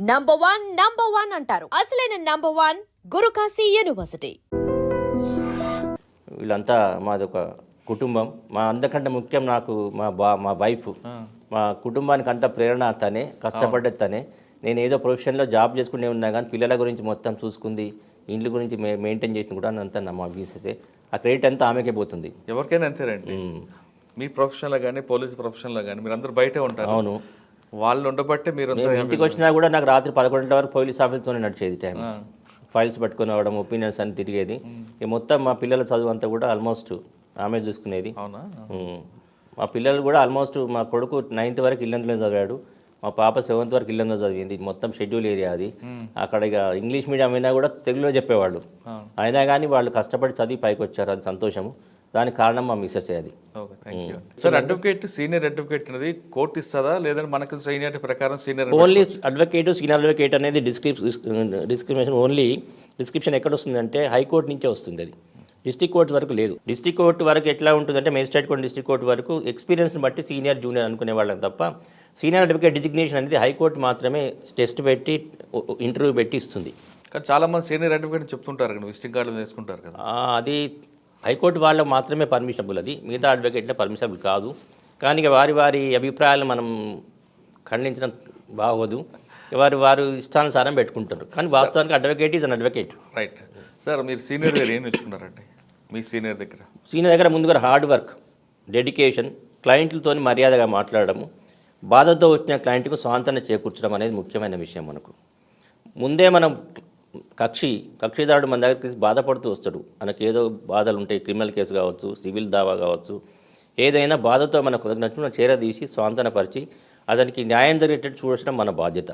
Number one అంటారు. అసలైన number one Guru Kashi university. వీళ్ళంతా మాదొక కుటుంబం. మా అందరికంటే ముఖ్యం నాకు మా వైఫ్. మా కుటుంబానికి అంత ప్రేరణ తనే, కష్టపడ్డది తనే. నేను ఏదో ప్రొఫెషన్లో జాబ్ చేసుకునే ఉన్నా కానీ పిల్లల గురించి మొత్తం చూసుకుంది, ఇండ్ల గురించి మెయింటైన్ చేసింది కూడా అంతా మా బీసీసే. ఆ క్రెడిట్ అంతా ఆమెకే పోతుంది. ఎవరికైనా అంతేనండి. మీ ప్రొఫెషన్లో కానీ పోలీస్ ప్రొఫెషన్లో కానీ మీరు అందరూ బయటే ఉంటారు. అవును, వాళ్ళు ఉండబట్టే మీరు ఇంటికి వచ్చినా కూడా నాకు రాత్రి 11 గంటల వరకు పోలీస్ ఆఫీస్తోనే నడిచేది టైం. ఫైల్స్ పట్టుకొని రావడం, ఒపీనియన్స్ అని తిరిగేది. ఇక మొత్తం మా పిల్లల చదువు అంతా కూడా ఆల్మోస్ట్ ఆమె చూసుకునేది. అవునా? మా పిల్లలు కూడా ఆల్మోస్ట్ మా కొడుకు 9th వరకు ఇల్లందులో చదివాడు, మా పాప 7th వరకు ఇల్లందులో చదివింది. మొత్తం షెడ్యూల్ ఏరియా అది. అక్కడ ఇక ఇంగ్లీష్ మీడియం అయినా కూడా తెలుగులో చెప్పేవాళ్ళు. అయినా కానీ వాళ్ళు కష్టపడి చదివి పైకి వచ్చారు, అది సంతోషము. దానికి కారణం మా మిస్సెస్ అది. సార్, అడ్వకేట్ సీనియర్ అడ్వకేట్ అనేది కోర్టు ఇస్తుందా లేదంటే మనకు సీనియర్ ప్రకారం senior? Only advocate, senior advocate అనేది డిస్క్రిమినేషన్ ఓన్లీ డిస్క్రిప్షన్ ఎక్కడ వస్తుందంటే హైకోర్టు నుంచే వస్తుంది. అది డిస్ట్రిక్ట్ కోర్టు వరకు లేదు. డిస్ట్రిక్ట్ కోర్టు వరకు ఎట్లా ఉంటుందంటే మేజిస్ట్రేట్ కోర్టు, డిస్ట్రిక్ట్ కోర్టు వరకు ఎక్స్పీరియన్స్ని బట్టి సీనియర్ జూనియర్ అనుకునే వాళ్ళకి తప్ప సీనియర్ అడ్వకేట్ డిజిగ్నేషన్ అనేది హైకోర్టు మాత్రమే టెస్ట్ పెట్టి ఇంటర్వ్యూ పెట్టి ఇస్తుంది. కానీ చాలామంది సీనియర్ అడ్వకేట్ చెప్తుంటారు కదా, విజిటింగ్ కార్డులు వేసుకుంటారు కదా. అది హైకోర్టు వాళ్ళకు మాత్రమే పర్మిషనబుల్. అది మిగతా అడ్వకేట్లో పర్మిషనబుల్ కాదు. కానీ ఇక వారి అభిప్రాయాలు మనం ఖండించడం బాగోదు. వారు ఇష్టానుసారం పెట్టుకుంటారు. కానీ వాస్తవానికి advocate is an advocate. Right. Sir, మీరు సీనియర్ దగ్గర ఏం నేర్చుకున్నారండి? మీ సీనియర్ దగ్గర ముందుగా హార్డ్ వర్క్, డెడికేషన్, క్లయింట్లతో మర్యాదగా మాట్లాడము, బాధతో వచ్చిన క్లయింట్కు స్వాంతన చేకూర్చడం అనేది ముఖ్యమైన విషయం. మనకు ముందే మనం కక్షిదారుడు మన దగ్గరికి బాధపడుతూ వస్తాడు. మనకు ఏదో బాధలు ఉంటాయి, క్రిమినల్ కేసు కావచ్చు, సివిల్ దావా కావచ్చు, ఏదైనా బాధతో మనకు నచ్చిన చేరదీసి స్వాంతనపరిచి అతనికి న్యాయం జరిగేటట్టు చూడడం మన బాధ్యత.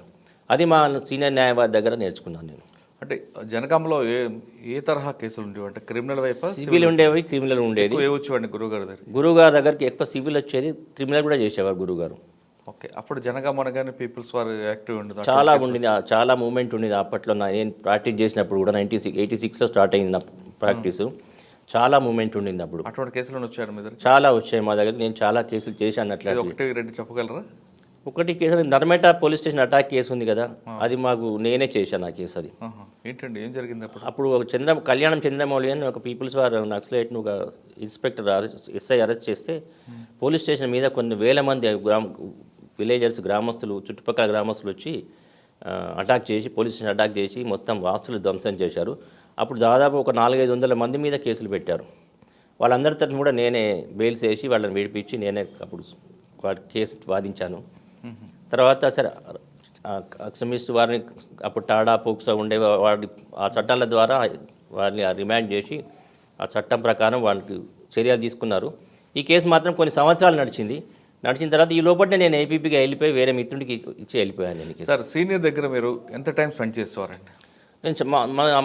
అది మా సీనియర్ న్యాయవాది దగ్గర నేర్చుకున్నాను నేను. అంటే జనగాంలో ఏ తరహా కేసులు ఉండేవి? అంటే క్రిమినల్ వైపు సివిల్ ఉండేవి, క్రిమినల్ ఉండేది. వచ్చేవాడిని గురువుగారి దగ్గరికి ఎక్కువ సివిల్ వచ్చేది, క్రిమినల్ కూడా చేసేవారు గురువుగారు. ఓకే. అప్పుడు జనగామ అనగానే పీపుల్స్ వారు యాక్టివ్ ఉండేది, చాలా ఉండింది, చాలా మూమెంట్ ఉండేది. అప్పట్లో నేను ప్రాక్టీస్ చేసినప్పుడు కూడా 86లో స్టార్ట్ అయింది నా ప్రాక్టీసు. చాలా మూమెంట్ ఉండింది అప్పుడు. అటువంటి కేసులు వచ్చారు మీ దగ్గర? చాలా వచ్చాయి మా దగ్గర. నేను చాలా కేసులు చేశాను. అట్లా ఒకటి రెండు చెప్పగలరా? ఒకటి case Narmetta police station attack case ఉంది కదా, అది నేనే చేశాను ఆ కేసు. అది ఏంటండి, ఏం జరిగింది అప్పుడు? అప్పుడు కళ్యాణం చంద్రమౌళి అని ఒక పీపుల్స్ వారు నక్సలైట్ను ఒక ఇన్స్పెక్టర్ ఎస్ఐ అరెస్ట్ చేస్తే పోలీస్ స్టేషన్ మీద కొన్ని వేల మంది విలేజర్స్, గ్రామస్తులు, చుట్టుపక్కల గ్రామస్తులు వచ్చి అటాక్ చేసి, పోలీస్ స్టేషన్ అటాక్ చేసి మొత్తం వాస్తులు ధ్వంసం చేశారు. అప్పుడు దాదాపు ఒక 400-500 మంది మీద కేసులు పెట్టారు. వాళ్ళందరి తరఫున కూడా నేనే బెయిల్స్ వేసి వాళ్ళని విడిపించి నేనే అప్పుడు కేసు వాదించాను. తర్వాత సరే ఎక్స్ట్రీమిస్ట్ వారిని అప్పుడు టాడా పోక్సో ఉండే ఆ చట్టాల ద్వారా వారిని రిమాండ్ చేసి ఆ చట్టం ప్రకారం వాళ్ళకి చర్యలు తీసుకున్నారు. ఈ కేసు మాత్రం కొన్ని సంవత్సరాలు నడిచిన తర్వాత ఈ లోపలనే నేను ఏపీపీగా వెళ్ళిపోయి వేరే మిత్రుడికి ఇచ్చి వెళ్ళిపోయాను. నేను సార్, సీనియర్ దగ్గర మీరు ఎంత టైం స్పెండ్ చేసేవారండి? నేను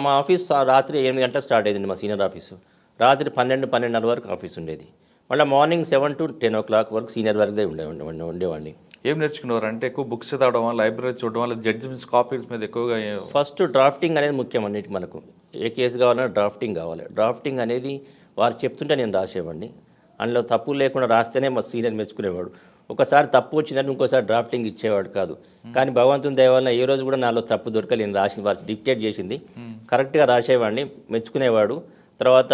మా ఆఫీస్ రాత్రి 8 గంటలకు స్టార్ట్ అయ్యింది. మా సీనియర్ ఆఫీసు రాత్రి 12-12:30 వరకు ఆఫీస్ ఉండేది. మళ్ళీ మార్నింగ్ 7 to 10 o'clock వరకు సీనియర్ వరకు ఉండేవాడిని. ఏం నేర్చుకునేవారు? అంటే ఎక్కువ బుక్స్ చదవడం, లైబ్రరీ చూడడం, లేదా జడ్జిమెంట్స్ కాపీస్ మీద ఎక్కువగా? ఫస్ట్ డ్రాఫ్టింగ్ అనేది ముఖ్యం అన్నిటి. మనకు ఏ కేసు కావాలన్నా డ్రాఫ్టింగ్ కావాలి. డ్రాఫ్టింగ్ అనేది వారు చెప్తుంటే నేను రాసేవాడిని. అందులో తప్పు లేకుండా రాస్తేనే మా సీనియర్ మెచ్చుకునేవాడు. ఒకసారి తప్పు వచ్చిందంటే ఇంకోసారి డ్రాఫ్టింగ్ ఇచ్చేవాడు కాదు. కానీ భగవంతుని దయ వలన ఏ రోజు కూడా నాలో తప్పు దొరకలేదు. నేను రాసిన వారు డిక్టేట్ చేసింది కరెక్ట్గా రాసేవాడిని, మెచ్చుకునేవాడు. తర్వాత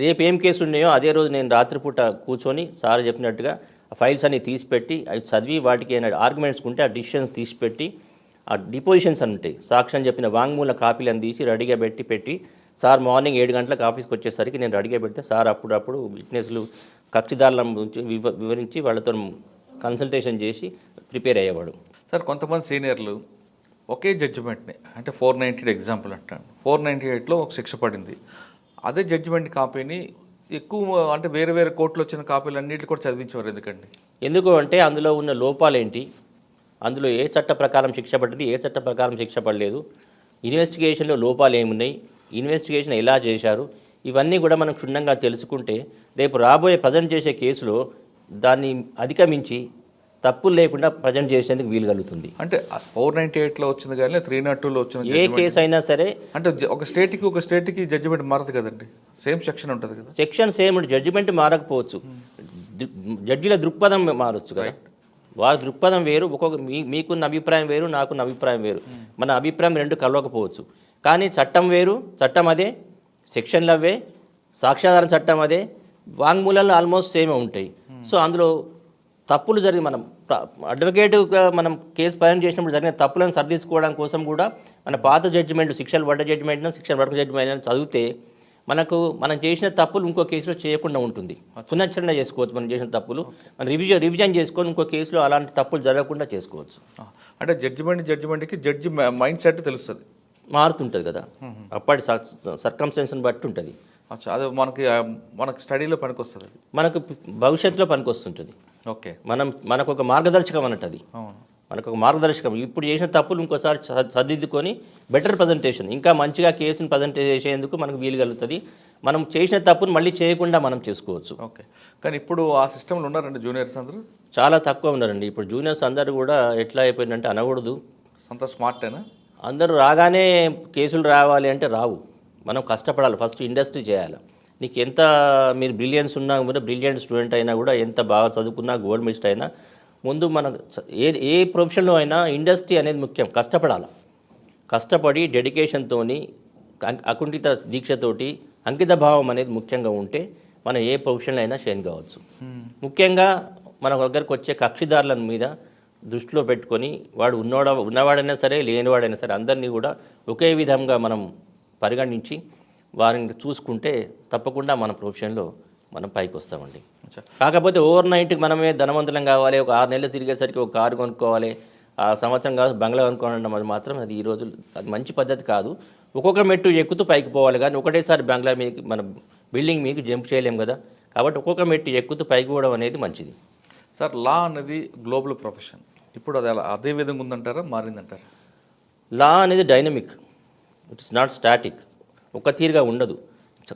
రేపు ఏం కేసు ఉన్నాయో అదే రోజు నేను రాత్రిపూట కూర్చొని సార్ చెప్పినట్టుగా ఆ ఫైల్స్ అన్ని తీసిపెట్టి అవి చదివి వాటికి ఏమైనా ఆర్గ్యుమెంట్స్ ఉంటే ఆ డిసిషన్స్ తీసిపెట్టి ఆ డిపోజిషన్స్ అని ఉంటాయి, సాక్ష్యం చెప్పిన వాంగ్మూల కాపీలను తీసి రెడీగా పెట్టి సార్ మార్నింగ్ 7 గంటలకు ఆఫీస్కి వచ్చేసరికి నేను రెడీగా పెడితే సార్ అప్పుడప్పుడు విట్నెస్లు, కక్షిదారుల గురించి వివరించి వాళ్ళతో కన్సల్టేషన్ చేసి ప్రిపేర్ అయ్యేవాడు. సార్, కొంతమంది సీనియర్లు ఒకే జడ్జిమెంట్ని, అంటే 498 ఎగ్జాంపుల్ అంటాను, 498లో ఒక శిక్ష పడింది. అదే జడ్జిమెంట్ కాపీని ఎక్కువ అంటే వేరే వేరే కోర్టులో వచ్చిన కాపీలు అన్నింటినీ కూడా చదివించేవారు. ఎందుకు అంటే అందులో ఉన్న లోపాలేంటి, అందులో ఏ చట్ట ప్రకారం శిక్ష పడ్డది, ఏ చట్ట ప్రకారం శిక్ష పడలేదు, ఇన్వెస్టిగేషన్లో లోపాలు ఏమున్నాయి, ఇన్వెస్టిగేషన్ ఎలా చేశారు, ఇవన్నీ కూడా మనం క్షుణ్ణంగా తెలుసుకుంటే రేపు రాబోయే ప్రజెంట్ చేసే కేసులో దాన్ని అధిగమించి తప్పులు లేకుండా ప్రజెంట్ చేసేందుకు వీలు కలుగుతుంది. అంటే 498లో వచ్చింది కానీ 302లో వచ్చింది ఏ కేసు అయినా సరే, అంటే ఒక స్టేట్కి జడ్జిమెంట్ మారదు కదండి, సేమ్ సెక్షన్ ఉంటుంది కదా. సెక్షన్ సేమ్, జడ్జిమెంట్ మారకపోవచ్చు, జడ్జిల దృక్పథం మారచ్చు కదా. వారి దృక్పథం వేరు, మీకున్న అభిప్రాయం వేరు, నాకున్న అభిప్రాయం వేరు. మన అభిప్రాయం రెండు కలవకపోవచ్చు, కానీ చట్టం వేరు, చట్టం అదే, సెక్షన్లు అవే, సాక్ష్యాధార చట్టం అదే, వాంగ్మూలాలు ఆల్మోస్ట్ సేమే ఉంటాయి. సో అందులో తప్పులు జరిగి మనం అడ్వకేట్గా మనం కేసు ఫైల్ చేసినప్పుడు జరిగిన తప్పులను సరిదిద్దుకోవడం కోసం కూడా మన పాత జడ్జిమెంట్, శిక్షలు పడ్డ జడ్జిమెంట్, శిక్షలు పడక జడ్జిమెంట్ చదివితే మనం చేసిన తప్పులు ఇంకో కేసులో చేయకుండా ఉంటుంది. పునశ్చరణ చేసుకోవచ్చు. మనం చేసిన తప్పులు మనం రివిజన్ చేసుకొని ఇంకో కేసులో అలాంటి తప్పులు జరగకుండా చేసుకోవచ్చు. అంటే జడ్జిమెంట్కి జడ్జి మైండ్ సెట్ తెలుస్తుంది, మారుతుంటుంది కదా, అప్పటి సర్కమ్స్టెన్స్ని బట్టి ఉంటుంది. అది మనకి స్టడీలో పనికి వస్తుంది, మనకు భవిష్యత్తులో పనికి వస్తుంటుంది. ఓకే, మనకు ఒక మార్గదర్శకం అన్నట్టు అది. అవును, మనకు ఒక మార్గదర్శకం. ఇప్పుడు చేసిన తప్పులు ఇంకోసారి సర్దిద్దుకొని బెటర్ ప్రజెంటేషన్, ఇంకా మంచిగా కేసుని ప్రజెంట్ చేసేందుకు మనకు వీలు కలుగుతుంది. మనం చేసిన తప్పును మళ్ళీ చేయకుండా మనం చేసుకోవచ్చు. ఓకే, కానీ ఇప్పుడు ఆ సిస్టంలో ఉన్నారండి జూనియర్స్ అందరూ? చాలా తక్కువ ఉన్నారండి. ఇప్పుడు జూనియర్స్ అందరూ కూడా ఎట్లా అయిపోయిందంటే, అనకూడదు, అంత స్మార్టేనా? అందరూ రాగానే కేసులు రావాలి అంటే రావు. మనం కష్టపడాలి, ఫస్ట్ ఇండస్ట్రీ చేయాలి. నీకు ఎంత మీరు బ్రిలియన్స్ ఉన్నా కూడా, బ్రిలియంట్ స్టూడెంట్ అయినా కూడా, ఎంత బాగా చదువుకున్నా, గోల్డ్ మెడలిస్ట్ అయినా, ముందు మన ఏ ప్రొఫెషన్లో అయినా ఇండస్ట్రీ అనేది ముఖ్యం. కష్టపడి డెడికేషన్తోని, అకుంఠిత దీక్షతోటి, అంకిత భావం అనేది ముఖ్యంగా ఉంటే మనం ఏ ప్రొఫెషన్లో అయినా షైన్ కావచ్చు. ముఖ్యంగా మన దగ్గరకు వచ్చే కక్షిదారుల మీద దృష్టిలో పెట్టుకొని, వాడు ఉన్నవాడైనా సరే, లేనివాడైనా సరే, అందరినీ కూడా ఒకే విధంగా మనం పరిగణించి వారిని చూసుకుంటే తప్పకుండా మన ప్రొఫెషన్లో మనం పైకి వస్తామండి. కాకపోతే ఓవర్ నైట్కి మనమే ధనవంతులం కావాలి, ఒక 6 నెలలు తిరిగేసరికి ఒక కారు కొనుక్కోవాలి, ఆ సంవత్సరం కాదు బంగ్లా కొనుక్కోవడం అది మాత్రం అది ఈ రోజు అది మంచి పద్ధతి కాదు. ఒక్కొక్క మెట్టు ఎక్కుతూ పైకి పోవాలి, కానీ ఒకటేసారి బంగ్లా మీకు మన బిల్డింగ్ మీకు జంప్ చేయలేం కదా. కాబట్టి ఒక్కొక్క మెట్టు ఎక్కుతూ పైకి పోవడం అనేది మంచిది. సార్, లా అనేది గ్లోబల్ ప్రొఫెషన్, ఇప్పుడు అది అదే విధంగా ఉందంటారా, మారిందంటారా? లా అనేది డైనమిక్, ఇట్స్ నాట్ స్టాటిక్, ఒక తీరుగా ఉండదు,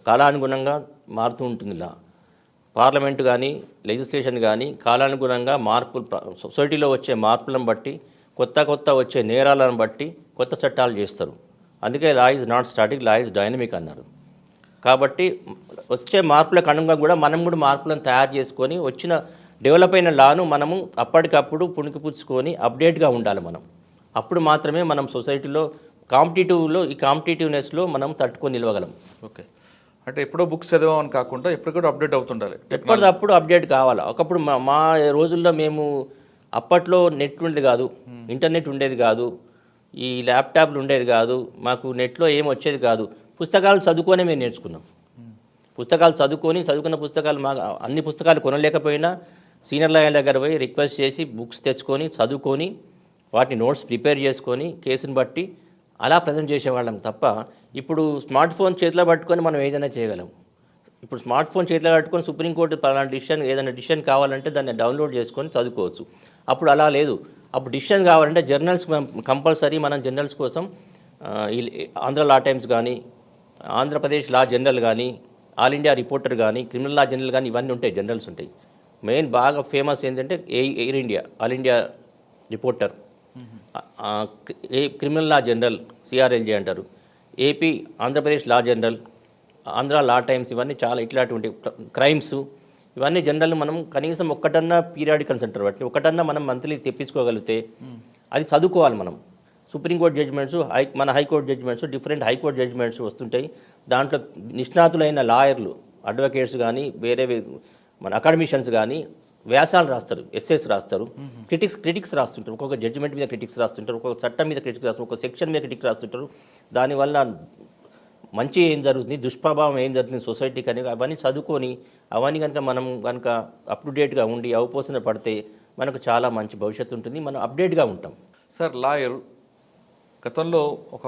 కాలానుగుణంగా మారుతూ ఉంటుంది. లా పార్లమెంటు కానీ, లెజిస్లేషన్ కానీ కాలానుగుణంగా మార్పులు, సొసైటీలో వచ్చే మార్పులను బట్టి, కొత్త వచ్చే నేరాలను బట్టి కొత్త చట్టాలు చేస్తారు. అందుకే law is not static, law is dynamic అన్నారు. కాబట్టి వచ్చే మార్పులకు అనుగుణంగా కూడా మనం కూడా మార్పులను తయారు చేసుకొని, వచ్చిన డెవలప్ అయిన లాను మనము అప్పటికప్పుడు పుణికిపుచ్చుకొని అప్డేట్గా ఉండాలి మనం. అప్పుడు మాత్రమే మనం సొసైటీలో ఈ కాంపిటేటివ్నెస్లో మనం తట్టుకొని నిలవగలం. ఓకే, అంటే ఎప్పుడో బుక్స్ చదివామని కాకుండా ఎప్పుడు కూడా అప్డేట్ అవుతుండాలి, ఎప్పటికప్పుడు అప్డేట్ కావాలి. ఒకప్పుడు మా రోజుల్లో మేము అప్పట్లో నెట్ ఉండేది కాదు, ఇంటర్నెట్ ఉండేది కాదు, ఈ ల్యాప్టాప్లు ఉండేది కాదు, మాకు నెట్లో ఏం వచ్చేది కాదు. పుస్తకాలు చదువుకొనే మేము నేర్చుకున్నాం. చదువుకున్న పుస్తకాలు అన్ని పుస్తకాలు కొనలేకపోయినా సీనియర్ లాయర్ దగ్గర పోయి రిక్వెస్ట్ చేసి బుక్స్ తెచ్చుకొని, చదువుకొని, వాటిని నోట్స్ ప్రిపేర్ చేసుకొని, కేసుని బట్టి అలా ప్రజెంట్ చేసేవాళ్ళం తప్ప, ఇప్పుడు స్మార్ట్ ఫోన్ చేతిలో పట్టుకొని మనం ఏదైనా చేయగలం. ఇప్పుడు స్మార్ట్ ఫోన్ చేతిలో పట్టుకొని సుప్రీంకోర్టు పలానా ఏదైనా డిసిషన్ కావాలంటే దాన్ని డౌన్లోడ్ చేసుకొని చదువుకోవచ్చు. అప్పుడు అలా లేదు. అప్పుడు డిసిషన్ కావాలంటే జర్నల్స్ కంపల్సరీ. మనం జర్నల్స్ కోసం ఆంధ్ర లా టైమ్స్ కానీ, ఆంధ్రప్రదేశ్ లా జర్నల్ కానీ, ఆల్ ఇండియా రిపోర్టర్ కానీ, క్రిమినల్ లా జర్నల్ కానీ, ఇవన్నీ ఉంటాయి, జర్నల్స్ ఉంటాయి. మెయిన్ బాగా ఫేమస్ ఏంటంటే air India, all India reporter, criminal లా జర్నల్ సిఆర్ఎల్జీ అంటారు, ఏపీ ఆంధ్రప్రదేశ్ లా జర్నల్, ఆంధ్ర లా టైమ్స్, ఇవన్నీ చాలా ఇట్లాంటి క్రైమ్స్, ఇవన్నీ జనరల్ మనం కనీసం ఒక్కటన్నా పీరియాడికల్స్ అంటారు వాటిని, ఒకటన్నా మనం మంత్లీ తెప్పించుకోగలిగితే అది చదువుకోవాలి మనం. సుప్రీంకోర్టు జడ్జిమెంట్స్, మన high court judgements, different high court judgements వస్తుంటాయి. దాంట్లో నిష్ణాతులైన లాయర్లు, అడ్వకేట్స్ కానీ, వేరే మన అకాడమిషియన్స్ కానీ వ్యాసాలు రాస్తారు, ఎస్సేస్ రాస్తారు, క్రిటిక్స్ రాస్తుంటారు. ఒక్కొక్క జడ్జిమెంట్ మీద క్రిటిక్స్ రాస్తుంటారు, ఒక్కొక్క చట్టం మీద క్రిటిక్స్ రాస్తారు, ఒక్కొక్క సెక్షన్ మీద క్రిటిక్స్ రాస్తుంటారు. దానివల్ల మంచి ఏం జరుగుతుంది, దుష్ప్రభావం ఏం జరుగుతుంది సొసైటీకి అని అవన్నీ చదువుకొని, అవన్నీ మనం కనుక అప్ టు డేట్గా ఉండి అవపోసన పడితే మనకు చాలా మంచి భవిష్యత్తు ఉంటుంది, మనం అప్డేట్గా ఉంటాం. సార్, లాయర్ గతంలో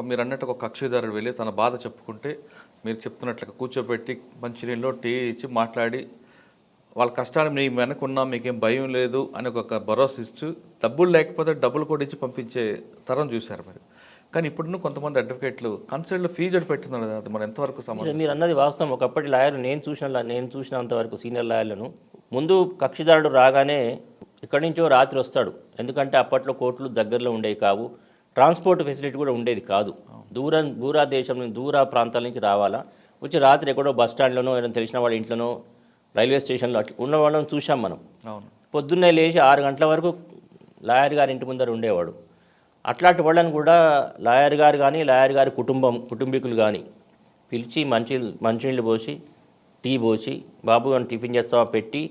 మీరు అన్నట్టు ఒక కక్షిదారుడు వెళ్ళి తన బాధ చెప్పుకుంటే మీరు చెప్తున్నట్లుగా కూర్చోబెట్టి మంచినీళ్ళు టీ ఇచ్చి మాట్లాడి వాళ్ళ కష్టాన్ని మీ వెనకున్నా మీకేం భయం లేదు అని ఒక భరోసా ఇస్తూ, డబ్బులు లేకపోతే డబ్బులు కూడా ఇచ్చి పంపించే తరం చూశారు మరి. కానీ ఇప్పుడు కొంతమంది అడ్వకేట్లు కన్సల్ట్లో ఫీజు పెట్టిస్తున్నారు, అది మనం ఎంతవరకు సమాధానం? మీరు అన్నది వాస్తవం. ఒకప్పటి లాయర్ నేను చూసినంతవరకు సీనియర్ లాయర్లను ముందు కక్షిదారుడు రాగానే ఎక్కడి నుంచో రాత్రి వస్తాడు. ఎందుకంటే అప్పట్లో కోర్టులు దగ్గరలో ఉండేవి కావు, ట్రాన్స్పోర్ట్ ఫెసిలిటీ కూడా ఉండేది కాదు. దూర దేశం నుంచి, దూర ప్రాంతాల నుంచి రావాలా, వచ్చి రాత్రి ఎక్కడో బస్ స్టాండ్లోనో ఏదైనా తెలిసిన వాళ్ళ ఇంట్లోనో రైల్వే స్టేషన్లో అట్లా ఉన్న వాళ్ళని చూసాం మనం. అవును, పొద్దున్నే లేచి 6 గంటల వరకు లాయర్ గారి ఇంటి ముందర ఉండేవాడు. అట్లాంటి వాళ్ళని కూడా లాయర్ గారు కానీ లాయర్ గారి కుటుంబీకులు కానీ పిలిచి మంచినీళ్ళు పోసి టీ పోసి బాబు అని టిఫిన్ చేస్తావా పెట్టి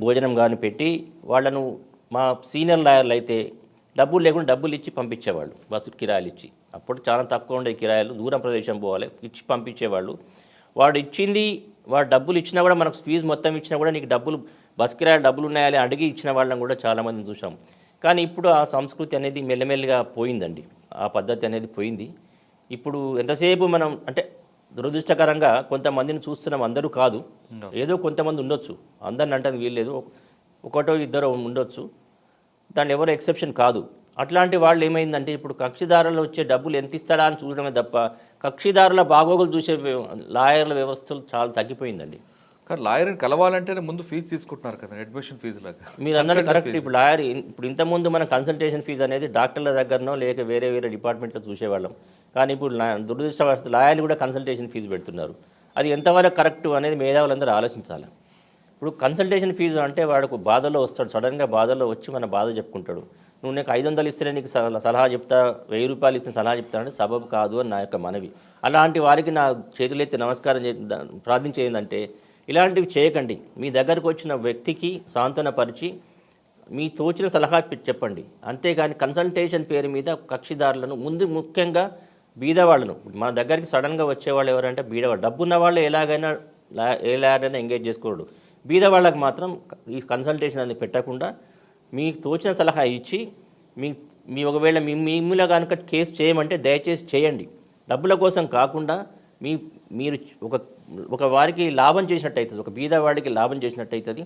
భోజనం కానీ పెట్టి వాళ్ళను మా సీనియర్ లాయర్లు అయితే డబ్బులు లేకుండా డబ్బులు ఇచ్చి పంపించేవాళ్ళు, బస్సు కిరాయిలు ఇచ్చి. అప్పుడు చాలా తక్కువ ఉండే కిరాయిలు, దూరం ప్రదేశం పోవాలి, ఇచ్చి పంపించేవాళ్ళు. వాడు డబ్బులు ఇచ్చినా కూడా మనకు ఫీజు మొత్తం ఇచ్చినా కూడా నీకు డబ్బులు బస్ కిరాయిలు డబ్బులు ఉన్నాయని అడిగి ఇచ్చిన వాళ్ళని కూడా చాలామందిని చూసాం. కానీ ఇప్పుడు ఆ సంస్కృతి అనేది మెల్లమెల్లగా పోయిందండి, ఆ పద్ధతి అనేది పోయింది. ఇప్పుడు ఎంతసేపు మనం అంటే దురదృష్టకరంగా కొంతమందిని చూస్తున్నాం, అందరూ కాదు, ఏదో కొంతమంది ఉండొచ్చు, అందరిని అంటే వీల్లేదు, ఒకటో ఇద్దరు ఉండొచ్చు, దాన్ని ఎవరో ఎక్సెప్షన్ కాదు. అట్లాంటి వాళ్ళు ఏమైందంటే ఇప్పుడు కక్షిదారులు వచ్చే డబ్బులు ఎంత ఇస్తాడా అని చూడడమే తప్ప కక్షిదారుల బాగోగులు చూసే లాయర్ల వ్యవస్థలు చాలా తగ్గిపోయిందండి. కానీ లాయర్ని కలవాలంటేనే ముందు ఫీజు తీసుకుంటున్నారు కదా, అడ్మిషన్ ఫీజు లాగా. మీరు అందరూ కరెక్ట్. ఇప్పుడు లాయర్ ఇప్పుడు ఇంతకుముందు మన కన్సల్టేషన్ ఫీజు అనేది డాక్టర్ల దగ్గరనో లేక వేరే డిపార్ట్మెంట్లో చూసేవాళ్ళం. కానీ ఇప్పుడు దురదృష్టవశాత్తు లాయర్లు కూడా కన్సల్టేషన్ ఫీజు పెడుతున్నారు. అది ఎంతవరకు కరెక్ట్ అనేది మేధావులందరూ ఆలోచించాలి. ఇప్పుడు కన్సల్టేషన్ ఫీజు అంటే వాడు బాధలో వస్తాడు, సడన్గా బాధలో వచ్చి మన బాధ చెప్పుకుంటాడు. నువ్వు నీకు 500 ఇస్తేనే నీకు సలహా చెప్తా, 1000 రూపాయలు ఇస్తే సలహా చెప్తానంటే సబబు కాదు అని నా యొక్క మనవి. అలాంటి వారికి నా చేతులెత్తి నమస్కారం ప్రార్థించేది ఏంటంటే ఇలాంటివి చేయకండి. మీ దగ్గరకు వచ్చిన వ్యక్తికి సాంత్వనపరిచి మీ తోచిన సలహా చెప్పండి. అంతేగాని కన్సల్టేషన్ పేరు మీద కక్షిదారులను ముందు ముఖ్యంగా బీదవాళ్ళను, మన దగ్గరికి సడన్గా వచ్చేవాళ్ళు ఎవరంటే బీదవాళ్ళు. డబ్బున్న వాళ్ళు ఎలాగైనా ఏ లాయర్నైనా ఎంగేజ్ చేసుకోడు. బీదవాళ్ళకి మాత్రం ఈ కన్సల్టేషన్ అనేది పెట్టకుండా మీకు తోచిన సలహా ఇచ్చి మీ ఒకవేళ మిమ్మల్ని కనుక కేసు చేయమంటే దయచేసి చేయండి. డబ్బుల కోసం కాకుండా మీరు ఒక వారికి లాభం చేసినట్టు అవుతుంది, ఒక బీదవాడికి లాభం చేసినట్టు అవుతుంది.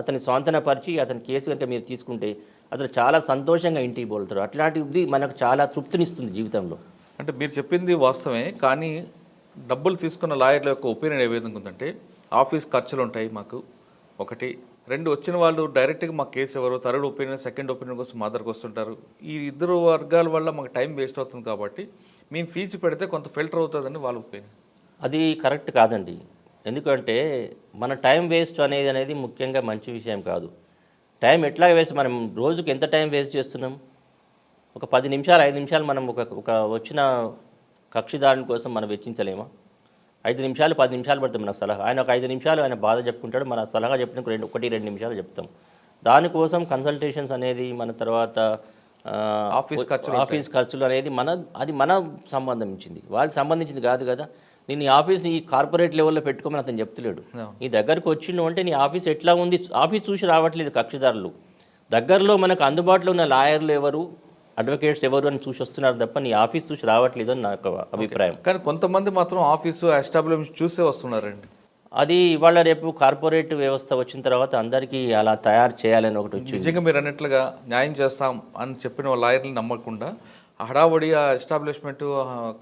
అతని సాంత్వనపరిచి అతని కేసు కనుక మీరు తీసుకుంటే అతను చాలా సంతోషంగా ఇంటికి పోతాడు. అట్లాంటిది మనకు చాలా తృప్తినిస్తుంది జీవితంలో. అంటే మీరు చెప్పింది వాస్తవమే, కానీ డబ్బులు తీసుకున్న లాయర్ల యొక్క ఒపీనియన్ ఏ విధంగా ఉందంటే ఆఫీస్ ఖర్చులు ఉంటాయి మాకు, ఒకటి. 2 వచ్చిన వాళ్ళు డైరెక్ట్గా మా కేసు ఎవరు, థర్డ్ ఒపీనియన్ సెకండ్ ఒపీనియన్ కోసం మా దగ్గరకు వస్తుంటారు. ఈ ఇద్దరు వర్గాల వల్ల మాకు టైం వేస్ట్ అవుతుంది కాబట్టి మేము ఫీజు పెడితే కొంత ఫిల్టర్ అవుతుందని వాళ్ళ ఒపీనియన్. అది కరెక్ట్ కాదండి. ఎందుకంటే మన టైం వేస్ట్ అనేది ముఖ్యంగా మంచి విషయం కాదు. టైం ఎట్లా వేస్ట్, మనం రోజుకి ఎంత టైం వేస్ట్ చేస్తున్నాం? ఒక 10 నిమిషాలు 5 నిమిషాలు మనం ఒక వచ్చిన కక్షిదారుని కోసం మనం వెచ్చించలేమా? 5 నిమిషాలు 10 నిమిషాలు పడుతుంది మనకు సలహా. ఆయన ఒక 5 నిమిషాలు ఆయన బాధ చెప్పుకుంటాడు, మన సలహా చెప్పిన 1-2 నిమిషాలు చెప్తాం. దానికోసం కన్సల్టేషన్స్ అనేది మన తర్వాత ఆఫీస్ ఖర్చులు అనేది అది మన సంబంధించింది, వారికి సంబంధించింది కాదు కదా. నేను ఈ ఆఫీస్ని ఈ కార్పొరేట్ లెవెల్లో పెట్టుకోమని అతను చెప్తలేడు. నీ దగ్గరకు వచ్చిండు అంటే నీ ఆఫీస్ ఎట్లా ఉంది, ఆఫీస్ చూసి రావట్లేదు కక్షిదారులు. దగ్గరలో మనకు అందుబాటులో ఉన్న లాయర్లు ఎవరు, అడ్వకేట్స్ ఎవరు అని చూసి వస్తున్నారు తప్ప నీ ఆఫీస్ చూసి రావట్లేదు అని నాకు అభిప్రాయం. కానీ కొంతమంది మాత్రం ఆఫీసు ఎస్టాబ్లిష్మెంట్ చూసే వస్తున్నారండి. అది ఇవాళ రేపు కార్పొరేట్ వ్యవస్థ వచ్చిన తర్వాత అందరికీ అలా తయారు చేయాలని ఒకటి వచ్చింది. నిజంగా మీరు అన్నట్లుగా న్యాయం చేస్తాం అని చెప్పిన లాయర్లు నమ్మకుండా హడావడి ఎస్టాబ్లిష్మెంట్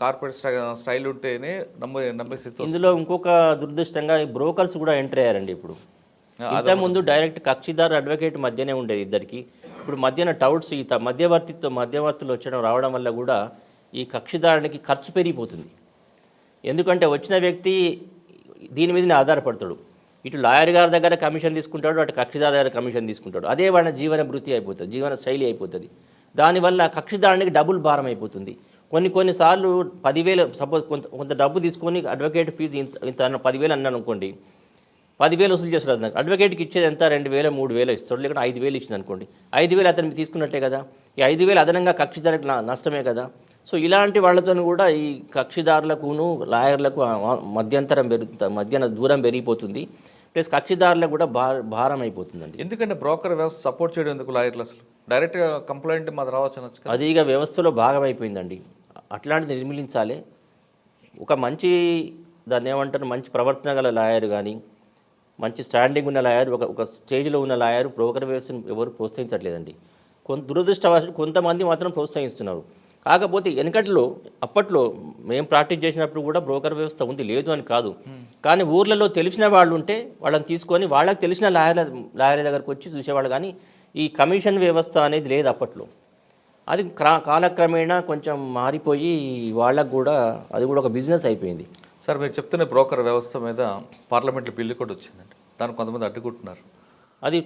కార్పొరేట్ స్టైల్ ఉంటేనే నమ్మే స్థితి. ఇందులో ఇంకొక దురదృష్టంగా బ్రోకర్స్ కూడా ఎంటర్ అయ్యారండి. ఇప్పుడు ఇంతకుముందు డైరెక్ట్ కక్షిదారు అడ్వకేట్ మధ్యనే ఉండేది ఇద్దరికి. ఇప్పుడు మధ్యన టౌట్స్ ఈ మధ్యవర్తులు రావడం వల్ల కూడా ఈ కక్షిదారునికి ఖర్చు పెరిగిపోతుంది. ఎందుకంటే వచ్చిన వ్యక్తి దీని మీదనే ఆధారపడతాడు. ఇటు లాయర్ గారి దగ్గర కమిషన్ తీసుకుంటాడు, అటు కక్షిదారు దగ్గర కమిషన్ తీసుకుంటాడు. అదే వాళ్ళ జీవన వృత్తి అయిపోతుంది, జీవన శైలి అయిపోతుంది. దానివల్ల కక్షిదారునికి డబుల్ భారం అయిపోతుంది. కొన్నిసార్లు 10,000 సపోజ్ కొంత డబ్బు తీసుకొని అడ్వకేట్ ఫీజు ఇంత 10,000 అన్నాను అనుకోండి, 10,000 వసూలు చేస్తారు. అడ్వకేట్కి ఇచ్చేది ఎంత, 2,000 3,000 ఇస్తాడు, లేకుంటే 5,000 ఇచ్చింది అనుకోండి. 5,000 అతను తీసుకున్నట్టే కదా. ఈ 5,000 అదనంగా కక్షిదారులకు నష్టమే కదా. సో ఇలాంటి వాళ్ళతో కూడా ఈ కక్షిదారులకును లాయర్లకు మధ్యన దూరం పెరిగిపోతుంది. ప్లస్ కక్షిదారులకు కూడా భారం అయిపోతుందండి. ఎందుకంటే బ్రోకర్ వ్యవస్థ సపోర్ట్ చేయడం ఎందుకు లాయర్లు అసలు డైరెక్ట్గా కంప్లైంట్ మాది రావచ్చు. అది ఇక వ్యవస్థలో భాగం అయిపోయిందండి. అట్లాంటిది నిర్మూలించాలి. ఒక మంచి దాన్ని ఏమంటారు, మంచి ప్రవర్తన గల లాయర్ కానీ, మంచి స్టాండింగ్ ఉన్న లాయర్, ఒక స్టేజ్లో ఉన్న లాయర్ బ్రోకర్ వ్యవస్థను ఎవరు ప్రోత్సహించట్లేదండి. దురదృష్టవశాత్తు కొంతమంది మాత్రం ప్రోత్సహిస్తున్నారు. కాకపోతే అప్పట్లో మేము ప్రాక్టీస్ చేసినప్పుడు కూడా బ్రోకర్ వ్యవస్థ ఉంది, లేదు అని కాదు. కానీ ఊర్లలో తెలిసిన వాళ్ళు ఉంటే వాళ్ళని తీసుకొని వాళ్ళకి తెలిసిన లాయర్ల దగ్గరకు వచ్చి చూసేవాళ్ళు. కానీ ఈ కమిషన్ వ్యవస్థ అనేది లేదు అప్పట్లో. అది కాలక్రమేణా కొంచెం మారిపోయి వాళ్ళకు కూడా అది కూడా ఒక బిజినెస్ అయిపోయింది. సార్ మీరు చెప్తున్న బ్రోకర్ వ్యవస్థ మీద పార్లమెంట్లో బిల్లు కూడా వచ్చిందండి, దానికి కొంతమంది అడ్డుకుంటున్నారు. అది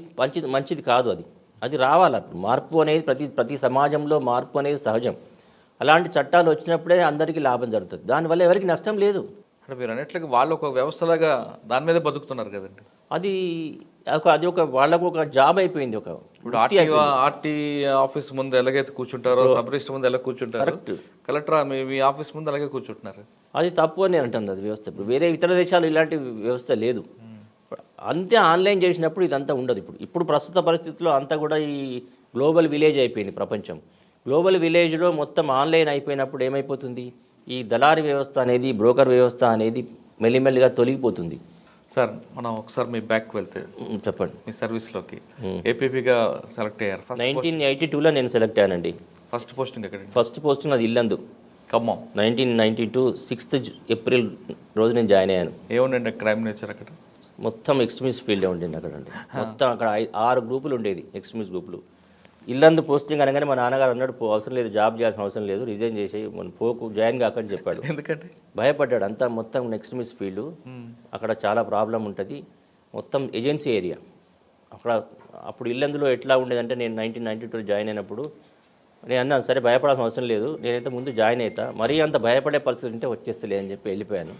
మంచిది కాదు. అది అది రావాలి. మార్పు అనేది ప్రతి సమాజంలో మార్పు అనేది సహజం. అలాంటి చట్టాలు వచ్చినప్పుడే అందరికీ లాభం జరుగుతుంది. దానివల్ల ఎవరికి నష్టం లేదు. అంటే మీరు అన్నట్లుగా వాళ్ళు ఒక వ్యవస్థలాగా దాని మీదే బతుకుతున్నారు కదండి. అది ఒక వాళ్ళకు ఒక జాబ్ అయిపోయింది. ఇప్పుడు ఆర్టీ ఆఫీస్ ముందు ఎలాగైతే కూర్చుంటారో, సబ్ రిజిస్టర్ ముందు ఎలా కూర్చుంటారు, కలెక్టర్ మీ ఆఫీస్ ముందు అలాగే కూర్చుంటున్నారు. అది తప్పు అని అంటుంది అది వ్యవస్థ. ఇప్పుడు వేరే ఇతర దేశాలు ఇలాంటి వ్యవస్థ లేదు. అంతే ఆన్లైన్ చేసినప్పుడు ఇదంతా ఉండదు. ఇప్పుడు ప్రస్తుత పరిస్థితుల్లో అంతా కూడా ఈ గ్లోబల్ విలేజ్ అయిపోయింది ప్రపంచం. గ్లోబల్ విలేజ్లో మొత్తం ఆన్లైన్ అయిపోయినప్పుడు ఏమైపోతుంది, ఈ దళారీ వ్యవస్థ అనేది, బ్రోకర్ వ్యవస్థ అనేది మెల్లిమెల్లిగా తొలగిపోతుంది. సార్ మనం ఒకసారి మీ బ్యాక్ వెళ్తే చెప్పండి. మీ సర్వీస్లోకి ఏపీపీగా సెలెక్ట్ అయ్యారు. 1982లో నేను సెలెక్ట్ అయ్యానండి. ఫస్ట్ పోస్టింగ్ ఎక్కడ? ఫస్ట్ పోస్టింగ్ అది ఇల్లందు, ఖమ్మం. 1992 6th ఏప్రిల్ రోజు నేను జాయిన్ అయ్యాను. ఏముండండి క్రైమ్ నేచర్ అక్కడ? మొత్తం ఎక్స్ట్రీమిస్ట్ ఫీల్డే ఉండేది అక్కడ అండి. మొత్తం అక్కడ 6 గ్రూపులు ఉండేది, ఎక్స్ట్రీమిస్ట్ గ్రూపులు. ఇల్లందు పోస్టింగ్ అనగానే మా నాన్నగారు అన్నాడు, అవసరం లేదు, జాబ్ చేయాల్సిన అవసరం లేదు, రిజైన్ చేసి మన పోకు, జాయిన్ కాకని చెప్పాడు. ఎందుకంటే భయపడ్డాడు. అంతా మొత్తం ఎక్స్ట్రీమిస్ట్ ఫీల్డ్, అక్కడ చాలా ప్రాబ్లం ఉంటుంది, మొత్తం ఏజెన్సీ ఏరియా అక్కడ. అప్పుడు ఇల్లందులో ఎట్లా ఉండేదంటే, నేను 1992 జాయిన్ అయినప్పుడు నేను అన్నాను, సరే భయపడాల్సిన అవసరం లేదు, నేనైతే ముందు జాయిన్ అవుతా, మరీ అంత భయపడే పరిస్థితి ఉంటే వచ్చేస్తలే అని చెప్పి వెళ్ళిపోయాను.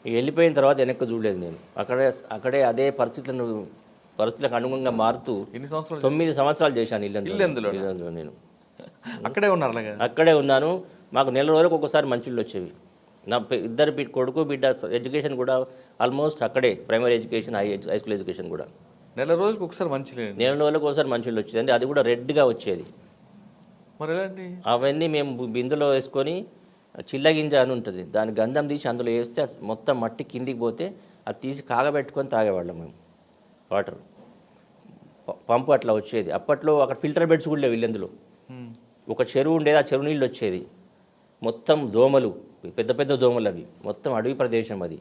వెళ్ళిపోయిన తర్వాత వెనక్కి చూడలేదు నేను. అక్కడే అదే పరిస్థితులకు అనుగుణంగా మారుతూ 9 సంవత్సరాలు చేశాను ఇల్లందులో నేను. అక్కడే ఉన్నారు? అక్కడే ఉన్నాను. మాకు నెల రోజులకు ఒకసారి మంచిళ్ళు వచ్చేవి. నా ఇద్దరు కొడుకు బిడ్డ ఎడ్యుకేషన్ కూడా ఆల్మోస్ట్ అక్కడే, primary education, high school education కూడా. నెల రోజులకు ఒకసారి నెల రోజులకు ఒకసారి మంచిళ్ళు వచ్చేది అండి. అది కూడా రెడ్గా వచ్చేది. మరి ఎలాంటి అవన్నీ మేము బిందులో వేసుకొని, చిల్లగింజ అని ఉంటుంది, దాని గంధం తీసి అందులో వేస్తే మొత్తం మట్టి కిందికి పోతే అది తీసి కాగబెట్టుకొని తాగేవాళ్ళం మేము. వాటర్ పంపు అట్లా వచ్చేది. అప్పట్లో అక్కడ ఫిల్టర్ బెడ్స్ కూడా లేవు ఇల్లందులో. ఒక చెరువు ఉండేది, ఆ చెరువు నీళ్ళు వచ్చేది. మొత్తం దోమలు, పెద్ద పెద్ద దోమలు, అవి మొత్తం అడవి ప్రదేశం అది.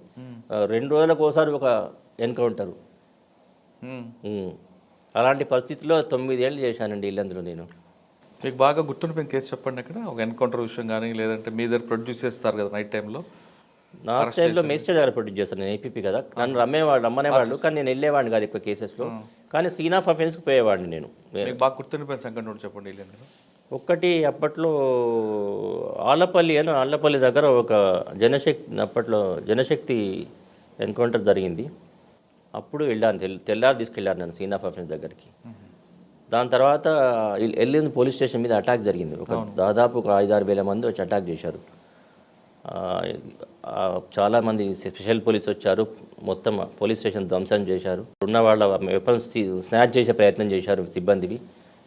2 రోజులకు ఒకసారి ఒక ఎన్కౌంటరు. అలాంటి పరిస్థితుల్లో 9 ఏళ్ళు చేశానండి ఇల్లందులో నేను. మీకు బాగా గుర్తుండిపోయిన కేసు చెప్పండి అక్కడ, ఒక ఎన్కౌంటర్ విషయం కానీ, లేదంటే మీ దగ్గర ప్రొడ్యూస్ చేస్తారు కదా నైట్ టైంలో. నార్త్ టైంలో మేజిస్ట్రేట్ గారు ప్రొడ్యూస్ చేస్తాను, నేను ఏపీపీ కదా, నన్ను రమ్మనేవాళ్ళు, కానీ నేను వెళ్ళేవాడిని కాదు ఎక్కువ కేసెస్లో, కానీ సీన్ ఆఫ్ అఫెన్స్కి పోయేవాడిని నేను. మీకు బాగా గుర్తుండిపోయిన సంఘటన కూడా చెప్పండి ఇల్లందులో. ఒక్కటి, అప్పట్లో ఆళ్ళపల్లి దగ్గర ఒక అప్పట్లో జనశక్తి ఎన్కౌంటర్ జరిగింది. అప్పుడు వెళ్ళాను, తెల్లారి తీసుకెళ్ళాను నన్ను సీన్ ఆఫ్ అఫెన్స్ దగ్గరికి. దాని తర్వాత ఎల్లింది పోలీస్ స్టేషన్ మీద అటాక్ జరిగింది. దాదాపు ఒక 5-6 వేల మంది వచ్చి అటాక్ చేశారు. చాలామంది స్పెషల్ పోలీస్ వచ్చారు, మొత్తం పోలీస్ స్టేషన్ ధ్వంసం చేశారు. ఉన్న వాళ్ళ వెపన్స్ స్నాచ్ చేసే ప్రయత్నం చేశారు సిబ్బందివి.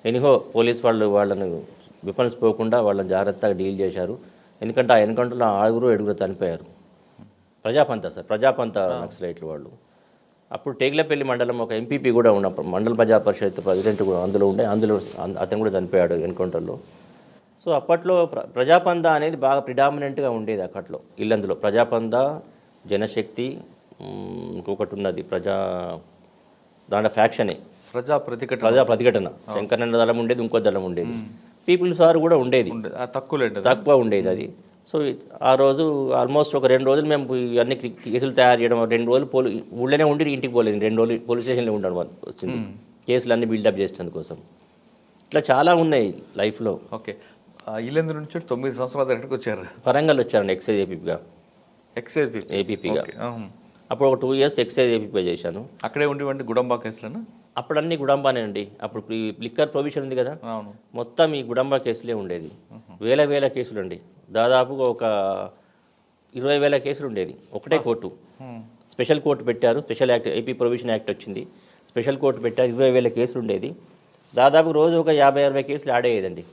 ఎనిహో పోలీస్ వాళ్ళని వెపన్స్ పోకుండా వాళ్ళని జాగ్రత్తగా డీల్ చేశారు. ఎందుకంటే ఆ ఎన్కౌంటర్లో 6-7 చనిపోయారు. ప్రజాపంత నక్సలైట్లు వాళ్ళు. అప్పుడు టేగ్లపల్లి మండలం ఒక ఎంపీపీ కూడా ఉన్నప్పుడు, మండల ప్రజా పరిషత్ ప్రెసిడెంట్ కూడా అందులో అతను కూడా చనిపోయాడు ఎన్కౌంటర్లో. సో అప్పట్లో ప్రజాపంద అనేది బాగా ప్రిడామినెంట్గా ఉండేది అప్పట్లో ఇల్లందులో. ప్రజాపంద, జనశక్తి, ఇంకొకటి ఉన్నది దాంట్లో ఫ్యాక్షనే ప్రజా ప్రతిఘటన. శంకరన్న దళం ఉండేది, ఇంకో దళం ఉండేది, పీపుల్స్ వారు కూడా ఉండేది, తక్కువ ఉండేది అది. సో ఆ రోజు ఆల్మోస్ట్ ఒక 2 రోజులు మేము ఇవన్నీ కేసులు తయారు చేయడం, 2 రోజులు ఊళ్ళోనే ఉండి ఇంటికి పోలేదు, 2 రోజులు పోలీస్ స్టేషన్లో ఉండడం వచ్చింది, కేసులు అన్నీ బిల్డప్ చేసేందుకోసం. ఇట్లా చాలా ఉన్నాయి లైఫ్లో. ఓకే, ఇల్లందు నుంచి 9 సంవత్సరాల దగ్గరికి వచ్చారు. వరంగల్ వచ్చారండి ఎక్సైజ్ ఏపీపీగా. అప్పుడు ఒక 2 years ఎక్సైజ్ ఏపీపీ చేశాను. అక్కడే ఉండి గుడంబా కేసులను. అప్పుడు అన్ని గుడంబానే అండి. అప్పుడు లిక్కర్ ప్రొవిషన్ ఉంది కదా, మొత్తం ఈ గుడంబా కేసులే ఉండేది. వేల కేసులు అండి. దాదాపు ఒక 20,000 కేసులు ఉండేది. ఒకటే కోర్టు, స్పెషల్ కోర్టు పెట్టారు, special act, AP provision act వచ్చింది, స్పెషల్ కోర్టు పెట్టారు. 20,000 కేసులు ఉండేది. దాదాపు రోజు ఒక 50-60 కేసులు ఆడేదండి.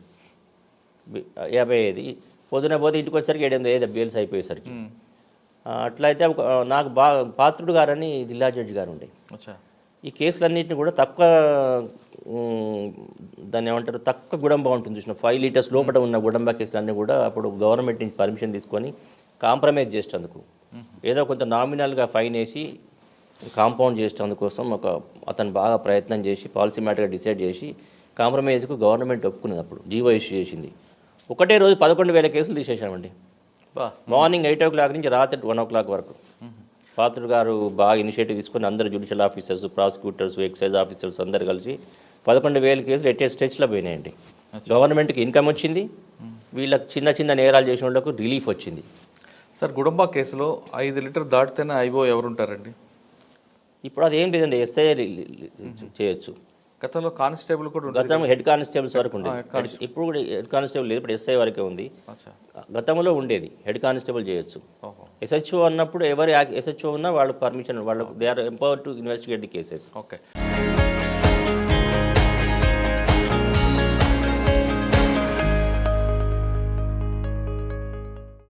50 పొద్దున పోతే ఇంటికి వచ్చేసరికి 7-8 బెయిల్స్ అయిపోయేసరికి. అట్లయితే నాకు బాగా పాత్రుడు గారని జిల్లా జడ్జి గారు ఉండే. ఈ కేసులన్నింటినీ కూడా దాన్ని ఏమంటారు, తక్కువ గుడంబా ఉంటుంది చూసిన, 5 liters లోపల ఉన్న గుడంబా కేసులన్నీ కూడా అప్పుడు గవర్నమెంట్ నుంచి పర్మిషన్ తీసుకొని కాంప్రమైజ్ చేసేందుకు, ఏదో కొంత నామినల్గా ఫైన్ వేసి కాంపౌండ్ చేసేందుకోసం అతను బాగా ప్రయత్నం చేసి పాలసీ మ్యాటర్గా డిసైడ్ చేసి కాంప్రమైజ్కు గవర్నమెంట్ ఒప్పుకున్నది. అప్పుడు జీవో ఇష్యూ చేసింది. ఒకటే రోజు 11,000 కేసులు తీసేసామండి. మార్నింగ్ 8 o'clock నుంచి రాత్రి 1 o'clock వరకు. పాత్రుడు గారు బాగా ఇనిషియేటివ్ తీసుకొని అందరు judicial officers, prosecutors, excise officers అందరు కలిసి 11,000 కేసులు ఎట్టే స్టేజ్లో పోయినాయండి. గవర్నమెంట్కి ఇన్కమ్ వచ్చింది, వీళ్ళకి చిన్న చిన్న నేరాలు చేసిన వాళ్ళకు రిలీఫ్ వచ్చింది. సార్ గుడంబా కేసులో 5 లీటర్ దాటితేనే ఐఓ ఎవరు ఉంటారండి? ఇప్పుడు అదేం లేదండి, ఎస్ఐ చేయొచ్చు. గతంలో కానిస్టేబుల్ కూడా ఉంటుంది. గతంలో హెడ్ కానిస్టేబుల్స్ వరకు ఉండేది, ఇప్పుడు కూడా హెడ్ కానిస్టేబుల్ లేదు, ఇప్పుడు ఎస్ఐ వరకే ఉంది. అచ్చా. గతంలో ఉండేది హెడ్ కానిస్టేబుల్ చేయొచ్చు. ఓహో. ఎస్హెచ్ఓ అన్నప్పుడు ఎవరు ఎస్హెచ్ఓ ఉన్నా వాళ్ళు పర్మిషన్, వాళ్ళు they are empowered to investigate the cases. Okay.